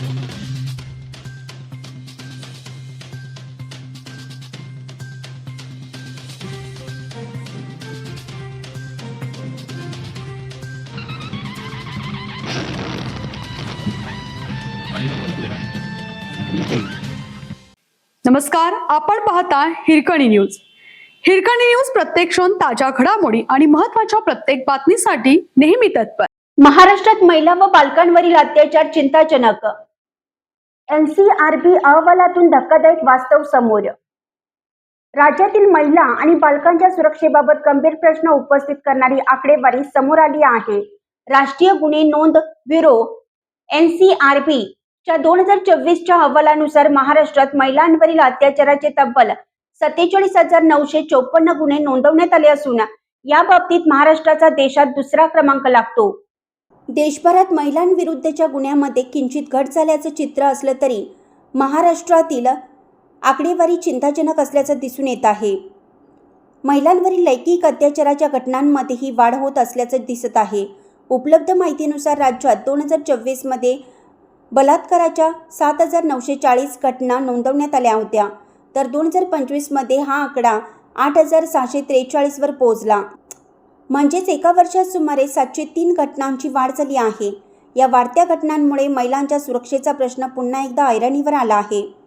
नमस्कार, आपण पाहता हिरकणी न्यूज. हिरकणी न्यूज प्रत्येक क्षण ताज्या घडामोडी आणि महत्त्वाच्या प्रत्येक बातमीसाठी नेहमी तत्पर. महाराष्ट्रात महिला व बालकांवरील अत्याचार चिंताजनक. एनसीआरबी अहवालातून धक्कादायक वास्तव समोर. राज्यातील महिला आणि बालकांच्या सुरक्षेबाबत गंभीर प्रश्न उपस्थित करणारी आकडेवारी समोर आली आहे. राष्ट्रीय गुन्हे नोंद ब्युरो एनसीआरबी च्या 2024च्या अहवालानुसार महाराष्ट्रात महिलांवरील अत्याचाराचे तब्बल 47,954 गुन्हे नोंदवण्यात आले असून या बाबतीत महाराष्ट्राचा देशात दुसरा क्रमांक लागतो. देशभरात महिलांविरुद्धच्या गुन्ह्यामध्ये किंचित घट झाल्याचं चित्र असलं तरी महाराष्ट्रातील आकडेवारी चिंताजनक असल्याचं दिसून येत आहे. महिलांवरील लैंगिक अत्याचाराच्या घटनांमध्येही वाढ होत असल्याचं दिसत आहे. उपलब्ध माहितीनुसार राज्यात 2024 मध्ये बलात्काराच्या 7,940 घटना नोंदवण्यात आल्या होत्या, तर 2025 मध्ये हा आकडा 8,643 वर पोहोचला. म्हणजेच एका वर्षात सुमारे 703 घटनांची वाढ झाली आहे. या वाढत्या घटनांमुळे महिलांच्या सुरक्षेचा प्रश्न पुन्हा एकदा ऐरणीवर आला आहे.